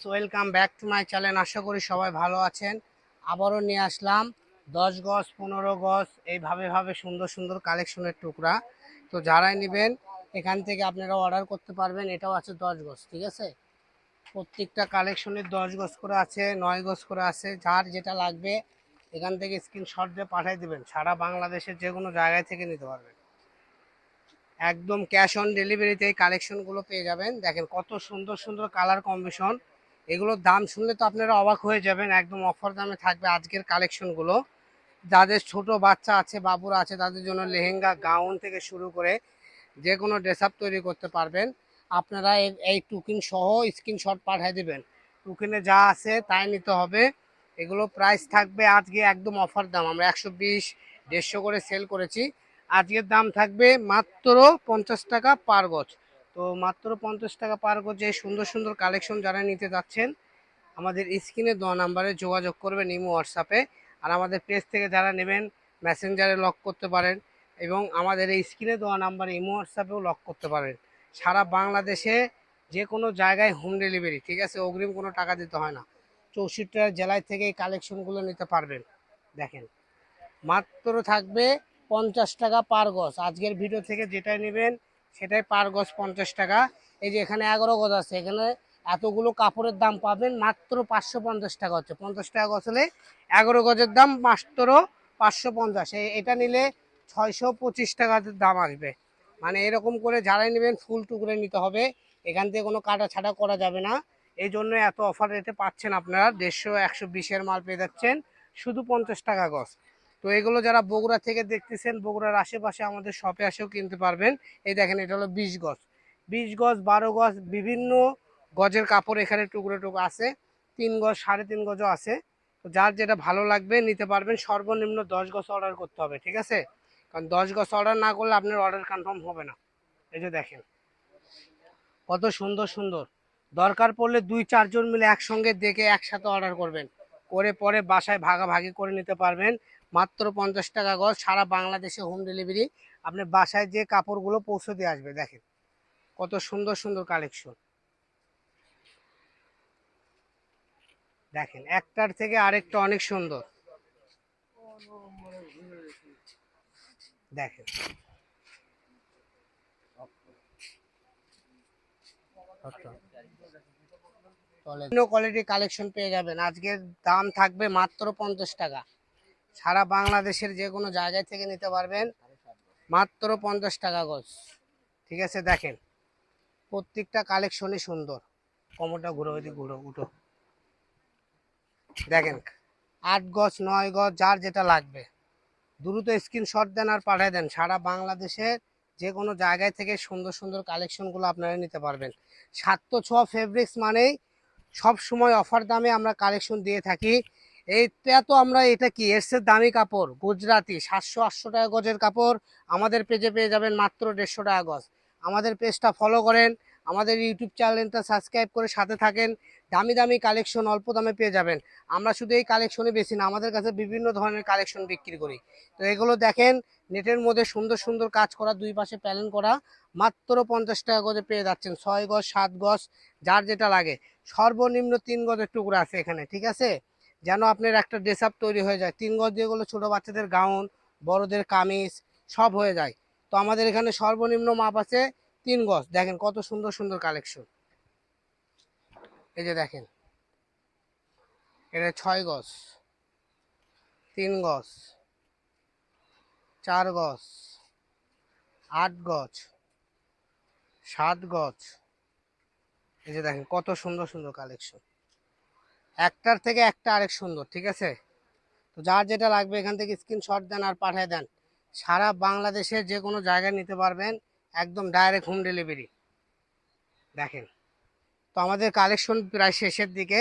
Welcome back to my channel. আশা করি সবাই ভালো আছেন। আবারও নিয়ে আসলাম 10 গজ 15 গজ এইভাবে সুন্দর সুন্দর কালেকশনের টুকরা। তো যারাই নেবেন এখান থেকে আপনারা অর্ডার করতে পারবেন। এটাও আছে 10 গজ, ঠিক আছে। প্রত্যেকটা কালেকশনের 10 গজ করে আছে, 9 গজ করে আছে। যার যেটা লাগবে এখান থেকে স্ক্রিনশট দিয়ে পাঠিয়ে দেবেন। সারা বাংলাদেশের যে কোনো জায়গায় থেকে নিতে পারবেন। একদম ক্যাশ অন ডেলিভারিতে এই কালেকশনগুলো পেয়ে যাবেন। দেখেন কত সুন্দর সুন্দর কালার কম্বিনেশন। এগুলোর দাম শুনলে তো আপনারা অবাক হয়ে যাবেন। একদম অফার দামে থাকবে আজকের কালেকশনগুলো। যাদের ছোট বাচ্চা আছে, বাবুরা আছে, তাদের জন্য লেহেঙ্গা, গাউন থেকে শুরু করে যে কোনো ড্রেস আপ তৈরি করতে পারবেন। আপনারা এই টুকিন সহ স্ক্রিনশট পাঠিয়ে দেবেন। টুকিনে যা আছে তাই নিতে হবে। এগুলো প্রাইস থাকবে আজকে একদম অফার দাম। আমরা 120 150 করে সেল করেছি। আজকের দাম থাকবে মাত্র 50 টাকা পার গজ। তো মাত্র 50 টাকা পার গজে সুন্দর সুন্দর কালেকশন যারা নিতে যাচ্ছেন আমাদের স্ক্রিনে দেওয়া নাম্বারে যোগাযোগ করবেন ইমো হোয়াটসঅ্যাপে। আর আমাদের পেজ থেকে যারা নেবেন মেসেঞ্জারে লক করতে পারেন এবং আমাদের এই স্ক্রিনে দেওয়া নাম্বারে ইমো হোয়াটসঅ্যাপেও লক করতে পারেন। সারা বাংলাদেশে যে কোনো জায়গায় হোম ডেলিভারি, ঠিক আছে। অগ্রিম কোনো টাকা দিতে হয় না। 64টা জেলায় থেকে এই কালেকশনগুলো নিতে পারবেন। দেখেন মাত্র থাকবে 50 টাকা পার গজ। আজকের ভিডিও থেকে যেটাই নেবেন সেটাই পার গজ 50 টাকা। এই যে এখানে 11 গজ আছে, এখানে এতগুলো কাপড়ের দাম পাবেন মাত্র 550 টাকা হচ্ছে। 50 টাকা গজ হলে 11 গজের দাম মাত্র 550। এটা নিলে 625 টাকার দাম আসবে। মানে এরকম করে যারাই নেবেন ফুল টুকরে নিতে হবে। এখান থেকে কোনো কাটা ছাটা করা যাবে না। এই জন্য এত অফার রেটে পাচ্ছেন আপনারা। 150 120-এর মাল পেয়ে যাচ্ছেন শুধু 50 টাকা গজ। তো এগুলো যারা বগুড়া থেকে দেখতেছেন, বগুড়ার আশেপাশে আমাদের শপে আসেও কিনতে পারবেন। এই দেখেন এটা হলো 20 গজ, 20 গজ, 12 গজ, বিভিন্ন গজের কাপড় এখানে টুকরো টুকরো আছে। 3 গজ, 3.5 গজও আছে। তো যার যেটা ভালো লাগবে নিতে পারবেন। সর্বনিম্ন 10 গজ অর্ডার করতে হবে, ঠিক আছে। কারণ 10 গজ অর্ডার না করলে আপনার অর্ডার কনফার্ম হবে না। এই যে দেখেন কত সুন্দর সুন্দর। দরকার পড়লে 2-4 জন মিলে একসঙ্গে দেখে একসাথে অর্ডার করবেন, করে পরে বাসায় ভাগাভাগি করে নিতে পারবেন। মাত্র 50 টাকা গজ। সারা বাংলাদেশে হোম ডেলিভারি। আপনি বাসায় যে কাপড়গুলো পৌঁছে দিয়ে আসবে। দেখেন কত সুন্দর সুন্দর কালেকশন। দেখেন একটার থেকে আরেকটা অনেক সুন্দর। দেখেন কোয়ালিটি কালেকশন পেয়ে যাবেন। আজকের দাম থাকবে মাত্র 50 টাকা। সারা বাংলাদেশের যে কোনো জায়গায় থেকে নিতে পারবেন মাত্র 50 টাকা গজ, ঠিক আছে। দেখেন প্রত্যেকটা কালেকশনই সুন্দর। কমরটা ঘুরো, ওইদিকে ঘুরো, উঠো। দেখেন 8 গজ 9 গজ, যার যেটা লাগবে দ্রুত স্ক্রিনশট দেন আর পাঠিয়ে দেন। সারা বাংলাদেশের যে কোনো জায়গায় থেকে সুন্দর সুন্দর কালেকশনগুলো আপনারা নিতে পারবেন। 700 ফেব্রিক্স মানেই সব সময় অফার দামে আমরা কালেকশন দিয়ে থাকি। এইটা তো আমরা, এটা কি এর চেয়ে দামি কাপড় গুজরাটি 700-800 টাকা গজের কাপড় আমাদের পেজে পেয়ে যাবেন মাত্র 150 টাকা গজ। আমাদের পেজটা ফলো করেন, আমাদের ইউটিউব চ্যানেলটা সাবস্ক্রাইব করে সাথে থাকেন। দামি দামি কালেকশন অল্প দামে পেয়ে যাবেন। আমরা শুধু এই কালেকশনই বেশি না, আমাদের কাছে বিভিন্ন ধরনের কালেকশন বিক্রি করি। তো এগুলো দেখেন নেটের মধ্যে সুন্দর সুন্দর কাজ করা, দুই পাশে প্যানেল করা, মাত্র 50 টাকা গজে পেয়ে যাচ্ছেন। 6 গজ 7 গজ, যার যেটা লাগে। সর্বনিম্ন 3 গজের টুকরা আছে এখানে, ঠিক আছে। যেন আপনার একটা ড্রেস আপ তৈরি হয়ে যায়। 3 গজ যেগুলো ছোট বাচ্চাদের গাউন, বড়দের কামিজ সব হয়ে যায়। তো আমাদের এখানে সর্বনিম্ন মাপ আছে 3 গজ। দেখেন কত সুন্দর সুন্দর কালেকশন। এই যে দেখেন এটা 6 গজ, 3 গজ, 4 গজ, 8 গজ, 7 গজ। এই যে দেখেন কত সুন্দর সুন্দর কালেকশন। একটার থেকে একটা আরেক সুন্দর, ঠিক আছে। তো যার যেটা লাগবে এখান থেকে স্ক্রিনশট দেন আর পাঠিয়ে দেন। সারা বাংলাদেশের যে কোনো জায়গায় নিতে পারবেন, একদম ডাইরেক্ট হোম ডেলিভারি। দেখেন তো আমাদের কালেকশন প্রায় শেষের দিকে।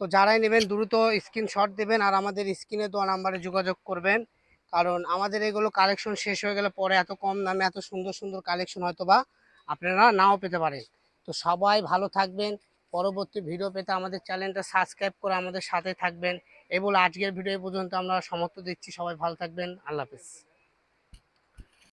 তো যারাই নেবেন দ্রুত স্ক্রিনশট দেবেন আর আমাদের স্ক্রিনে দেওয়া নাম্বারে যোগাযোগ করবেন। কারণ আমাদের এগুলো কালেকশন শেষ হয়ে গেলে পরে এত কম দামে এত সুন্দর সুন্দর কালেকশন হয়তো বা আপনারা নাও পেতে পারেন। তো সবাই ভালো থাকবেন। পরবর্তী ভিডিও পেতে আমাদের চ্যানেলটা সাবস্ক্রাইব করে আমাদের সাথে থাকবেন। এই বলে আজকের ভিডিও পর্যন্ত আমরা সমাপ্ত দিচ্ছি। সবাই ভালো থাকবেন। আল্লাহ হাফেজ।